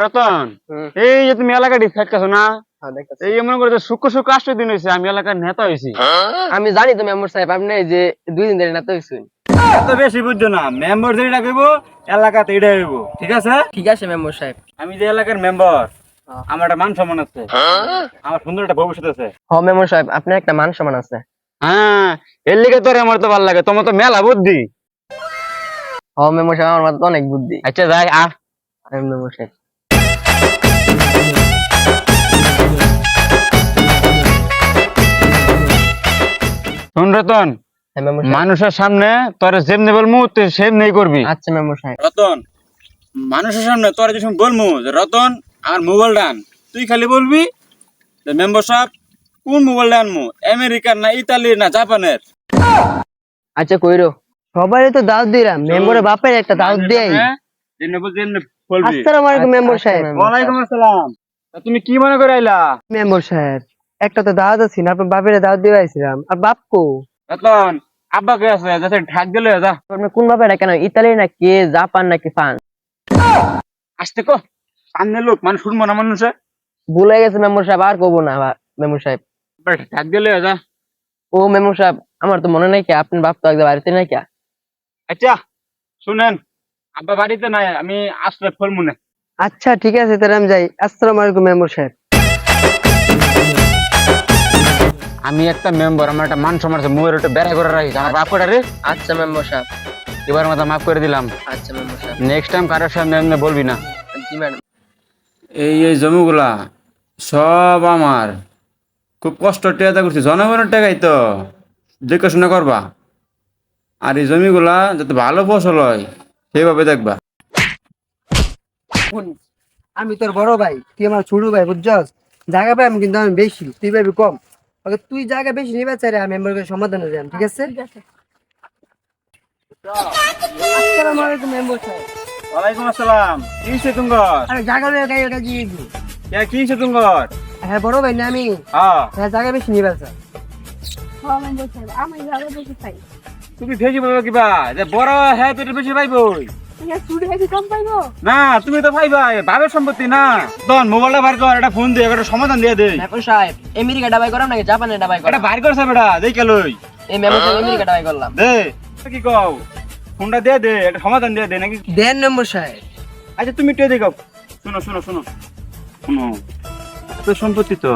রতন, এই যে তুমি এলাকা ডিসাইড করছো না, এই মনে করো শুক্র শুক্র 8 দিন হয়েছে আমি এলাকার নেতা হয়েছি। আমি জানি তো মেম্বার সাহেব, আপনি এই যে 2 দিন ধরে নেতা হইছেন। এত বেশি বুঝছো না, মেম্বার যেটা কইব এলাকাতে এটা হইব, ঠিক আছে? ঠিক আছে মেম্বার সাহেব। আমি যে এলাকার মেম্বার, আমার একটা মান সম্মান আছে, আমার সুন্দর একটা ভবিষ্যৎ আছে। মেম্বার সাহেব, আপনার একটা মান সম্মান আছে। হ্যাঁ, এর লিগে তোর আমার তো ভালো লাগে, তোমার তো মেলা বুদ্ধি। মেম্বার সাহেব, আমার মাথায় তো অনেক বুদ্ধি। আচ্ছা যাই মেম্বার সাহেব, শুন রতন, মানুষের সামনে তোর যেমনি বলমু তুই সেমনি করবি। আচ্ছা মেম্বার সাহেব। রতন, মানুষের সামনে তোর যখন বলমু যে রতন আমার মোবাইল ডান, তুই খালি বলবি যে মেম্বার সাহেব কোন মোবাইল আনমু, আমেরিকার না ইতালির না জাপানের? আচ্ছা কইরো, সবাই তো দাওয়াত দিলাম, মেম্বারের বাপের একটা দাওয়াত দেই। আসসালামু আলাইকুম মেম্বার সাহেব। ওয়ালাইকুম আসসালাম। তা তুমি কি মনে করে আইলা? মেম্বার সাহেব, একটা তো দাওয়াত আছে না, আপনার বাপের দাওয়াত দিয়ে আইছিলাম। আর বাপ কো? রতন, আব্বা কে আছে? যাতে ঠাক দিলে যা। আপনার কোন বাপের, কেন ইতালি নাকি জাপান নাকি ফ্রান্স? আসতে কো, সামনে লোক মানে শুনবো না মানুষে। ভুলে গেছে মেম্বার সাহেব, আর কব না মেম্বার সাহেব। ঠাক দিলে যা। ও মেম্বার সাহেব, আমার তো মনে নাই কি আপনার বাপ তো একদম বাড়িতে নাই কি? আচ্ছা শুনেন, আব্বা বাড়িতে নাই, আমি আসলে ফল মনে। আচ্ছা ঠিক আছে, তাহলে আমি যাই। আসসালামু আলাইকুম মেম্বার সাহেব। আমি একটা মেম্বার, আমার একটা মান সম্মান আছে, মুয়ের একটু বেড়া করে রাখিস, আমার বাপ করে রে। আচ্ছা মেম্বার সাহেব। এবার মতো মাফ করে দিলাম। আচ্ছা মেম্বার সাহেব। নেক্সট টাইম কারোর সামনে এমনি বলবি না। জি ম্যাডাম। এই জমিগুলা সব আমার, খুব কষ্ট টেকা করছি, জনগণের টাকাই তো, দেখাশোনা করবা। আর এই জমিগুলা যাতে ভালো ফসল হয় সেইভাবে দেখবা। আমি তোর বড় ভাই, তুই আমার ছোট ভাই, বুঝছস? জায়গা পাই আমি, কিন্তু আমি বেশি, তুই পাবি কম। ওকে তুই জায়গা বেশি নিবে চাইলে আমি মেম্বারকে সমাধানে যাই, ঠিক আছে? আসসালামু আলাইকুম মেম্বার সাহেব। ওয়ালাইকুম আসসালাম। কি হইছে তুঙ্গর? আরে জায়গা লয়ে গাই ওটা দিয়ে দিই। কি হইছে তুঙ্গর? হ্যাঁ বড় ভাই না আমি। হ্যাঁ জায়গা বেশি নিবে স্যার। হ্যাঁ মেম্বার সাহেব, আমি যাবো বেশি চাই। তুমি ভেজি বলবো কিবা যে বড় হ্যাঁ পেটে বেশি পাইবই চুরি হেঁটে কম পাইবো না? তুমি তো পাইবাই, ভাবের সম্পত্তি না। তখন মোবাইলটা বাইর কর, একটা ফোন দিয়ে একটা সমাধান দিয়ে দে। মেম্বার সাহেব, আমেরিকা ডাবাই করাম নাকি জাপানে ডাবাই এটা করাম? বাইর করছে বেটা, দেখে লই। এই মেম্বার সাহেব আমেরিকা ডাবাই করলাম। দে, কি কও? ফোনটা দিয়ে দে, একটা সমাধান দিয়ে দে নাকি? দেন মেম্বার সাহেব। আচ্ছা তুমি একটু দেখো, শোনো শোনো শোনো শোনো, তো সম্পত্তি তো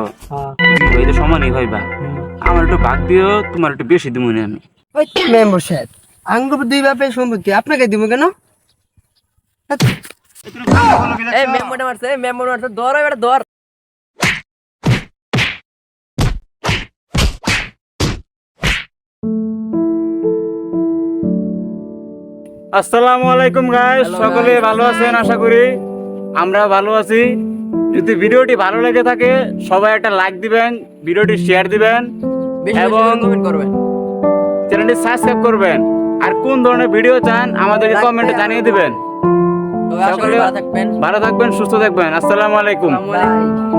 ওই যে সমানই হইবা, আমার একটু ভাগ দিও, তোমার একটু বেশি দিব না আমি। ওই মেম্বার সাহেব, আঙ্গুর দুই বাপের সম্পত্তি আপনাকে দিব কেন? এই মেম্বারটা মারছে, এই মেম্বার মারছে, ধর এবারে ধর। আসসালামু আলাইকুম গাইস, সকলে ভালো আছেন আশা করি। আমরা ভালো আছি। যদি ভিডিওটি ভালো লেগে থাকে সবাই একটা লাইক দিবেন, ভিডিওটি শেয়ার দিবেন এবং কমেন্ট করবেন, চ্যানেলটি সাবস্ক্রাইব করবেন। আর কোন ধরনের ভিডিও চান আমাদেরকে কমেন্টে জানিয়ে দিবেন। সকলে ভালো থাকবেন, ভালো থাকবেন, সুস্থ থাকবেন। আসসালামু আলাইকুম। আসসালামু আলাইকুম।